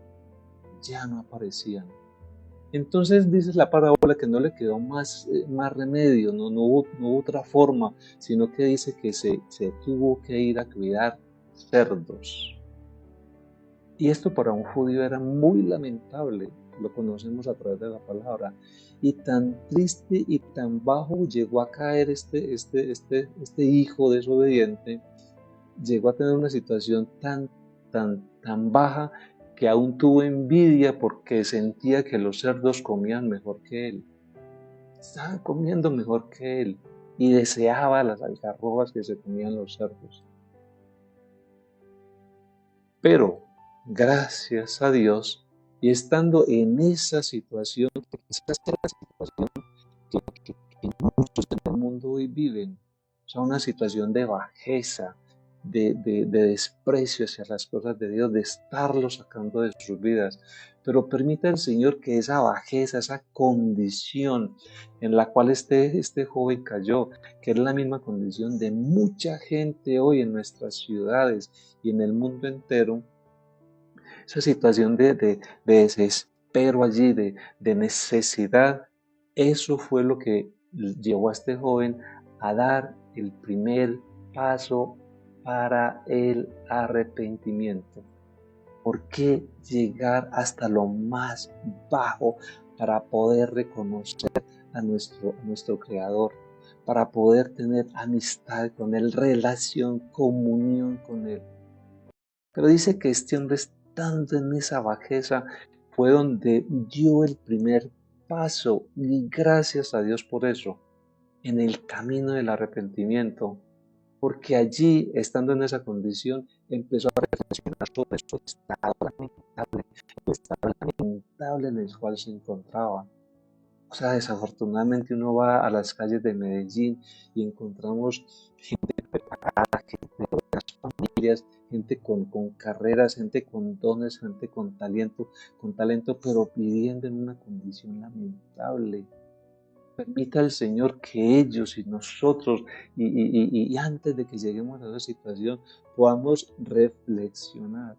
ya no aparecían. Entonces dice la parábola que no le quedó más remedio, no hubo otra forma, sino que dice que se tuvo que ir a cuidar cerdos. Y esto para un judío era muy lamentable, lo conocemos a través de la palabra. Y tan triste y tan bajo llegó a caer este hijo desobediente, llegó a tener una situación tan baja que aún tuvo envidia porque sentía que los cerdos comían mejor que él. Estaban comiendo mejor que él y deseaba las algarrobas que se comían los cerdos. Pero, gracias a Dios, y estando en esa situación, porque esa es la situación que muchos en el mundo hoy viven, o sea, una situación de bajeza, de desprecio hacia las cosas de Dios, de estarlo sacando de sus vidas. Pero permita el Señor que esa bajeza, esa condición en la cual este joven cayó, que es la misma condición de mucha gente hoy en nuestras ciudades y en el mundo entero, esa situación de desespero allí, de necesidad, eso fue lo que llevó a este joven a dar el primer paso para el arrepentimiento. ¿Por qué llegar hasta lo más bajo para poder reconocer a nuestro Creador? Para poder tener amistad con Él, relación, comunión con Él. Pero dice que este hombre, estando en esa bajeza, fue donde dio el primer paso, y gracias a Dios por eso, en el camino del arrepentimiento, porque allí, estando en esa condición, empezó a reflexionar sobre su estado lamentable en el cual se encontraba. O sea, desafortunadamente uno va a las calles de Medellín y encontramos gente preparada, gente de otras familias, gente con carreras, gente con dones, gente con talento, pero viviendo en una condición lamentable. Permita al Señor que ellos y nosotros, y antes de que lleguemos a esa situación, podamos reflexionar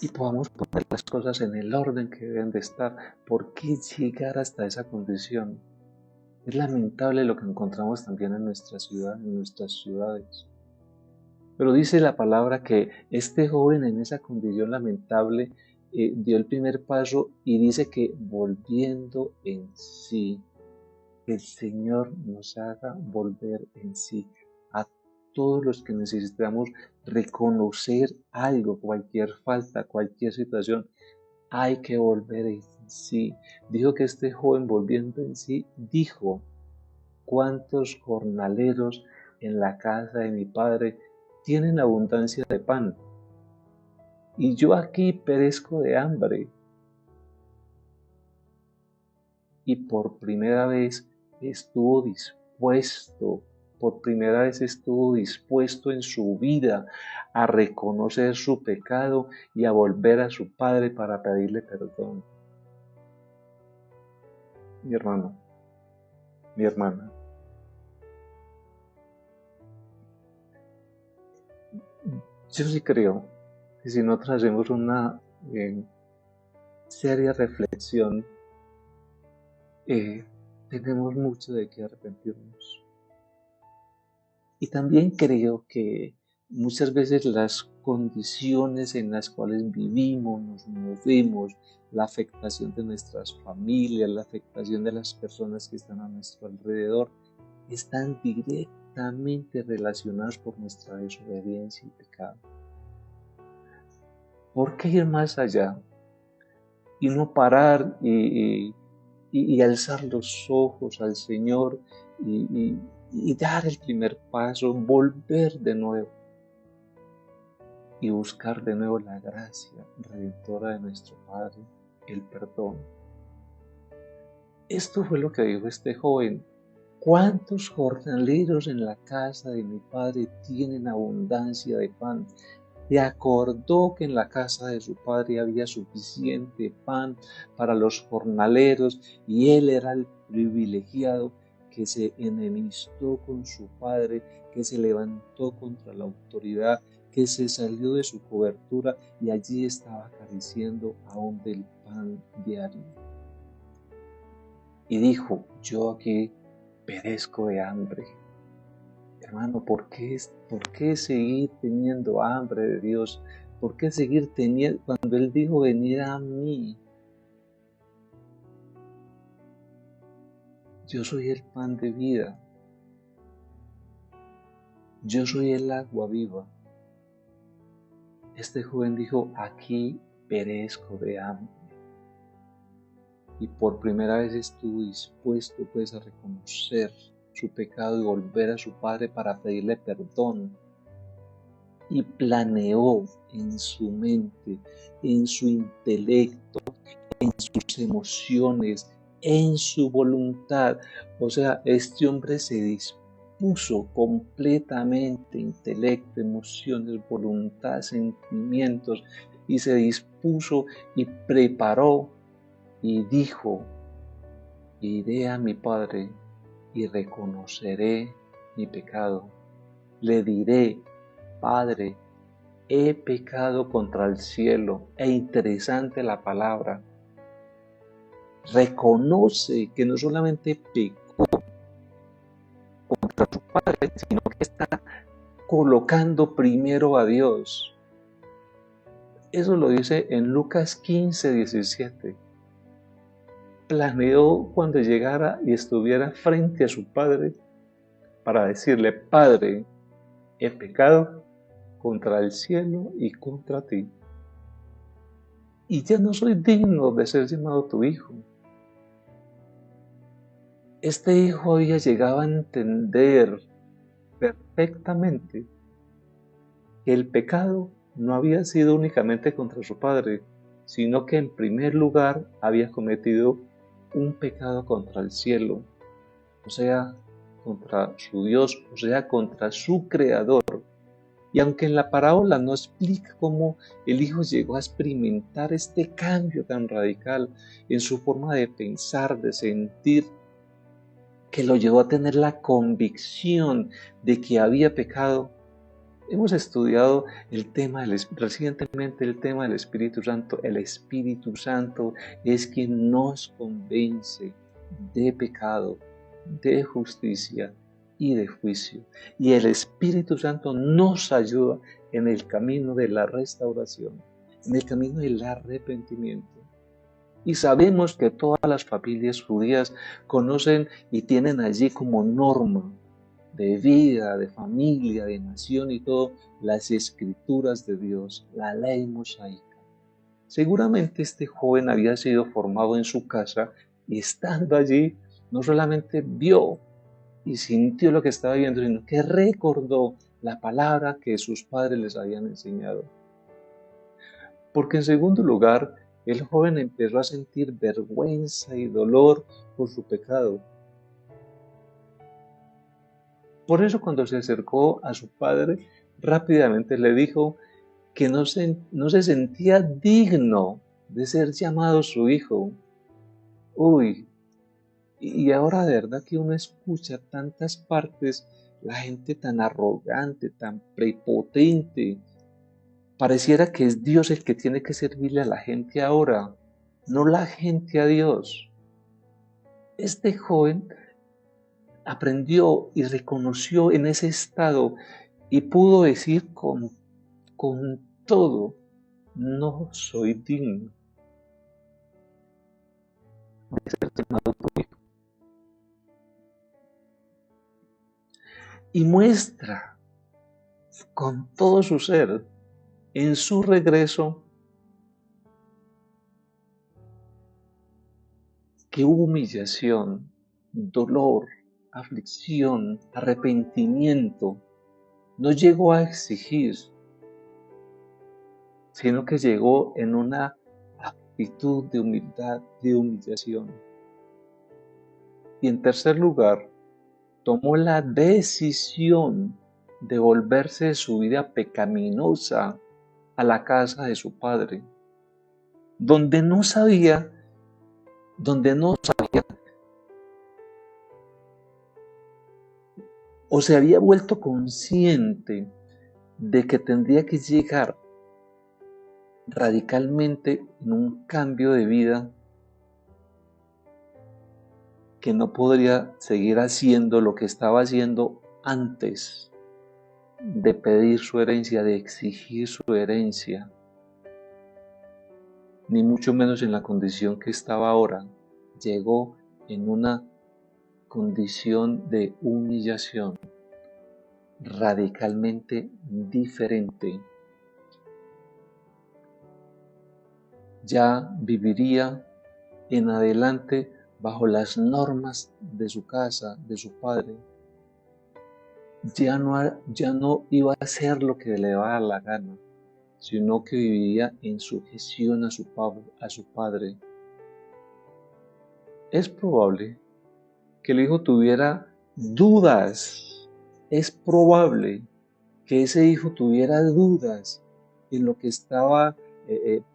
y podamos poner las cosas en el orden que deben de estar. ¿Por qué llegar hasta esa condición? Es lamentable lo que encontramos también en nuestra ciudad, en nuestras ciudades. Pero dice la palabra que este joven en esa condición lamentable dio el primer paso y dice que volviendo en sí, el Señor nos haga volver en sí. A todos los que necesitamos reconocer algo, cualquier falta, cualquier situación, hay que volver en sí. Dijo que este joven volviendo en sí, dijo: ¿cuántos jornaleros en la casa de mi padre tienen abundancia de pan? Y yo aquí perezco de hambre. Y por primera vez estuvo dispuesto en su vida a reconocer su pecado y a volver a su padre para pedirle perdón. Mi hermano, mi hermana, yo sí creo que si nosotros hacemos una seria reflexión, tenemos mucho de qué arrepentirnos. Y también creo que muchas veces las condiciones en las cuales vivimos, nos movemos, la afectación de nuestras familias, la afectación de las personas que están a nuestro alrededor, están directamente relacionadas por nuestra desobediencia y pecado. ¿Por qué ir más allá y no parar y alzar los ojos al Señor y dar el primer paso, volver de nuevo y buscar de nuevo la gracia redentora de nuestro Padre, el perdón? Esto fue lo que dijo este joven. ¿Cuántos jornaleros en la casa de mi padre tienen abundancia de pan? Se acordó que en la casa de su padre había suficiente pan para los jornaleros y él era el privilegiado que se enemistó con su padre, que se levantó contra la autoridad, que se salió de su cobertura y allí estaba careciendo aún del pan diario. Y dijo: yo aquí perezco de hambre. Hermano, ¿por qué seguir teniendo hambre de Dios? ¿Por qué seguir teniendo, cuando Él dijo: venid a mí? Yo soy el pan de vida. Yo soy el agua viva. Este joven dijo: aquí perezco de hambre. Y por primera vez estuvo dispuesto a reconocer su pecado y volver a su padre para pedirle perdón. Y planeó en su mente, en su intelecto, en sus emociones, en su voluntad. O sea, este hombre se dispuso completamente, intelecto, emociones, voluntad, sentimientos, y se dispuso y preparó y dijo: iré a mi padre y reconoceré mi pecado. Le diré: Padre, he pecado contra el cielo. E interesante la palabra. Reconoce que no solamente pecó contra su padre, sino que está colocando primero a Dios. Eso lo dice en Lucas 15:17. Planeó cuando llegara y estuviera frente a su padre para decirle: Padre, he pecado contra el cielo y contra ti, y ya no soy digno de ser llamado tu hijo. Este hijo había llegado a entender perfectamente que el pecado no había sido únicamente contra su padre, sino que en primer lugar había cometido un pecado contra el cielo, o sea, contra su Dios, o sea, contra su Creador. Y aunque en la parábola no explica cómo el hijo llegó a experimentar este cambio tan radical en su forma de pensar, de sentir, que lo llevó a tener la convicción de que había pecado, hemos estudiado recientemente el tema del Espíritu Santo. El Espíritu Santo es quien nos convence de pecado, de justicia y de juicio. Y el Espíritu Santo nos ayuda en el camino de la restauración, en el camino del arrepentimiento. Y sabemos que todas las familias judías conocen y tienen allí como norma de vida, de familia, de nación y todo, las escrituras de Dios, la ley mosaica. Seguramente este joven había sido formado en su casa y estando allí no solamente vio y sintió lo que estaba viendo, sino que recordó la palabra que sus padres les habían enseñado. Porque en segundo lugar, el joven empezó a sentir vergüenza y dolor por su pecado. Por eso cuando se acercó a su padre, rápidamente le dijo que no se sentía digno de ser llamado su hijo. Uy, y ahora de verdad que uno escucha tantas partes, la gente tan arrogante, tan prepotente. Pareciera que es Dios el que tiene que servirle a la gente ahora, no la gente a Dios. Este joven aprendió y reconoció en ese estado y pudo decir con todo, no soy digno de ser llamado tu hijo. Y muestra con todo su ser en su regreso que hubo humillación, dolor, aflicción, arrepentimiento. No llegó a exigir, sino que llegó en una actitud de humildad, de humillación. Y en tercer lugar, tomó la decisión de volverse de su vida pecaminosa a la casa de su padre, donde no sabía o se había vuelto consciente de que tendría que llegar radicalmente en un cambio de vida, que no podría seguir haciendo lo que estaba haciendo antes de pedir su herencia, de exigir su herencia, ni mucho menos en la condición que estaba ahora. Llegó en una condición de humillación radicalmente diferente. Ya viviría en adelante bajo las normas de su casa, de su padre. Ya no iba a hacer lo que le daba la gana, sino que vivía en sujeción a su padre. Es probable que el hijo tuviera dudas. Es probable que ese hijo tuviera dudas en lo que estaba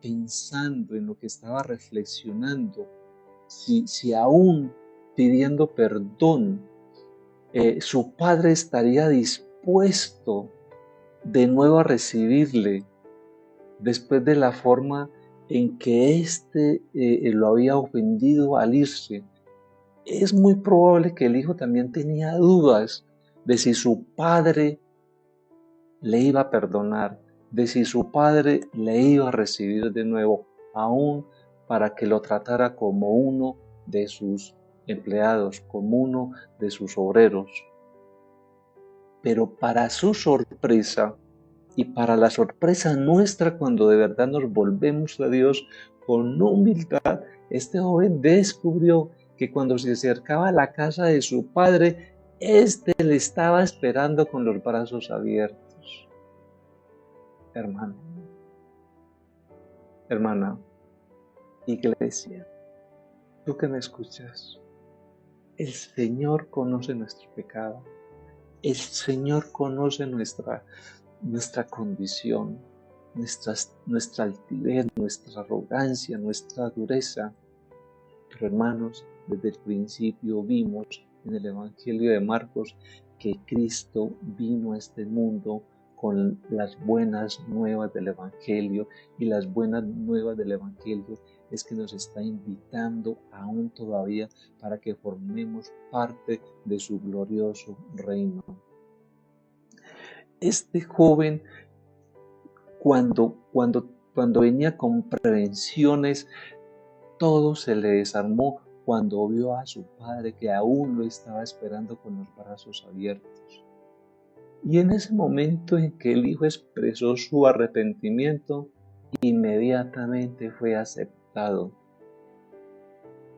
pensando, en lo que estaba reflexionando, si aún pidiendo perdón, su padre estaría dispuesto de nuevo a recibirle después de la forma en que éste lo había ofendido al irse. Es muy probable que el hijo también tenía dudas de si su padre le iba a perdonar, de si su padre le iba a recibir de nuevo, aún para que lo tratara como uno de sus empleados, como uno de sus obreros. Pero para su sorpresa y para la sorpresa nuestra, cuando de verdad nos volvemos a Dios con humildad, este joven descubrió que cuando se acercaba a la casa de su padre, éste le estaba esperando con los brazos abiertos. Hermano, hermana, iglesia, tú que me escuchas, el Señor conoce nuestro pecado, el Señor conoce nuestra condición, nuestra altivez, nuestra arrogancia, nuestra dureza. Pero hermanos, desde el principio vimos en el Evangelio de Marcos que Cristo vino a este mundo con las buenas nuevas del Evangelio, y las buenas nuevas del Evangelio es que nos está invitando aún todavía para que formemos parte de su glorioso reino. Este joven, cuando venía con prevenciones, todo se le desarmó cuando vio a su padre que aún lo estaba esperando con los brazos abiertos. Y en ese momento en que el hijo expresó su arrepentimiento, inmediatamente fue aceptado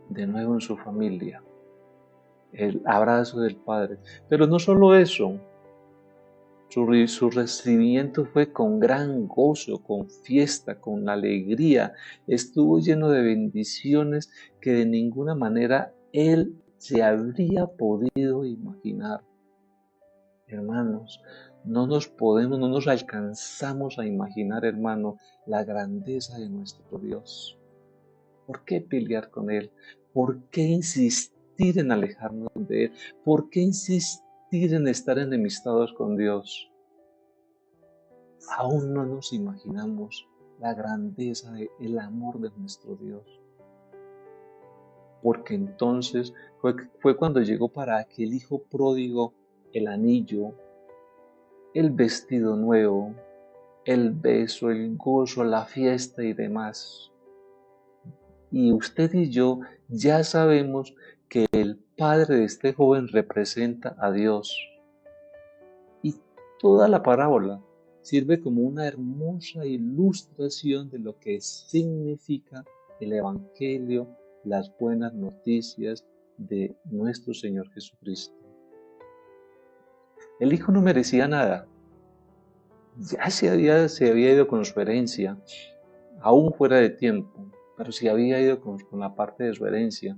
de nuevo en su familia, el abrazo del padre. Pero no solo eso, su recibimiento fue con gran gozo, con fiesta, con alegría. Estuvo lleno de bendiciones que de ninguna manera él se habría podido imaginar. Hermanos, no nos alcanzamos a imaginar, hermano, la grandeza de nuestro Dios. ¿Por qué pelear con Él? ¿Por qué insistir en alejarnos de Él? ¿Por qué insistir en estar enemistados con Dios? Aún no nos imaginamos la grandeza del amor de nuestro Dios. Porque entonces fue cuando llegó para aquel hijo pródigo el anillo, el vestido nuevo, el beso, el gozo, la fiesta y demás. Y usted y yo ya sabemos que el padre de este joven representa a Dios. Y toda la parábola sirve como una hermosa ilustración de lo que significa el Evangelio, las buenas noticias de nuestro Señor Jesucristo. El hijo no merecía nada. Ya se había ido con su herencia, aún fuera de tiempo, pero se había ido con la parte de su herencia.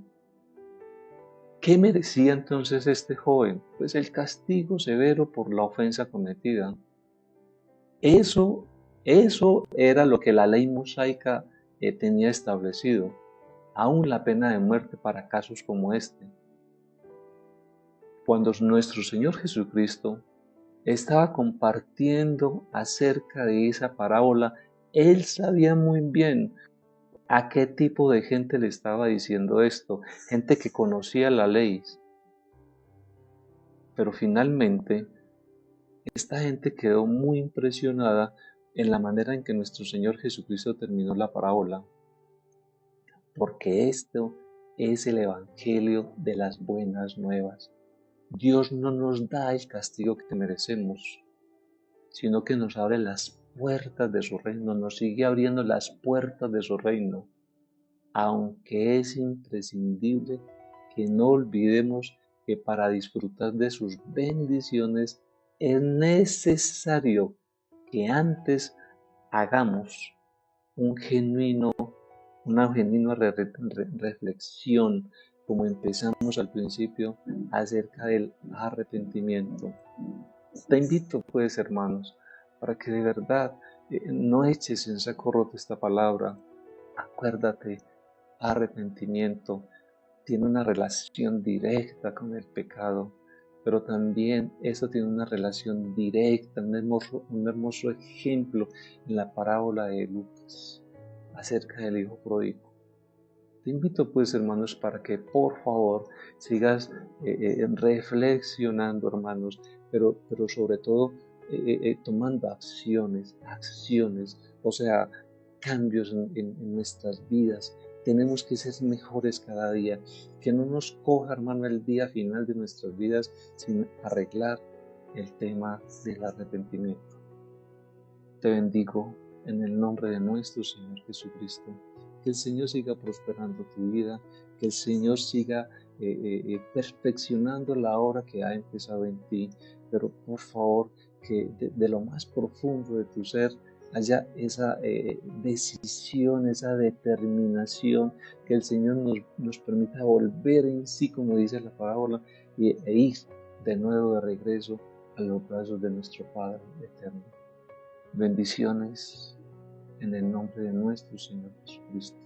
¿Qué merecía entonces este joven? Pues el castigo severo por la ofensa cometida. Eso era lo que la ley mosaica tenía establecido, aún la pena de muerte para casos como este. Cuando nuestro Señor Jesucristo estaba compartiendo acerca de esa parábola, Él sabía muy bien a qué tipo de gente le estaba diciendo esto, gente que conocía la ley. Pero finalmente, esta gente quedó muy impresionada en la manera en que nuestro Señor Jesucristo terminó la parábola, porque esto es el Evangelio de las buenas nuevas. Dios no nos da el castigo que merecemos, sino que nos abre las puertas de su reino, nos sigue abriendo las puertas de su reino, aunque es imprescindible que no olvidemos que para disfrutar de sus bendiciones es necesario que antes hagamos una genuina reflexión, como empezamos al principio, acerca del arrepentimiento. Te invito, pues, hermanos, para que de verdad no eches en saco roto esta palabra. Acuérdate, arrepentimiento tiene una relación directa con el pecado, pero también eso tiene una relación directa, un hermoso ejemplo en la parábola de Lucas acerca del hijo pródigo. Te invito pues, hermanos, para que por favor sigas reflexionando, hermanos, pero sobre todo tomando acciones, o sea, cambios en nuestras vidas. Tenemos que ser mejores cada día, que no nos coja, hermano, el día final de nuestras vidas sin arreglar el tema del arrepentimiento. Te bendigo en el nombre de nuestro Señor Jesucristo. Que el Señor siga prosperando tu vida, que el Señor siga perfeccionando la obra que ha empezado en ti, pero por favor que de lo más profundo de tu ser haya esa decisión, esa determinación, que el Señor nos permita volver en sí, como dice la parábola, e ir de nuevo de regreso a los brazos de nuestro Padre eterno. Bendiciones en el nombre de nuestro Señor Jesucristo.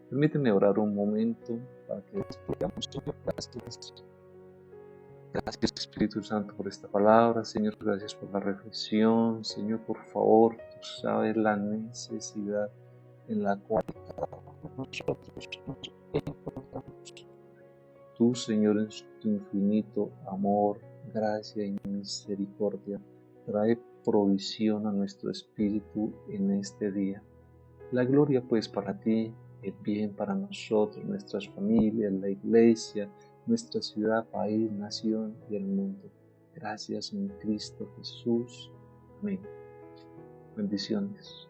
Permíteme orar un momento para que despidamos. Gracias Espíritu Santo por esta palabra, Señor, gracias por la reflexión. Señor, por favor, tú sabes la necesidad en la cual cada uno de nosotros nos encontramos. Tú, Señor, en tu infinito amor, gracia y misericordia, trae provisión a nuestro espíritu en este día. La gloria pues para ti, el bien para nosotros, nuestras familias, la iglesia, nuestra ciudad, país, nación y el mundo. Gracias en Cristo Jesús. Amén. Bendiciones.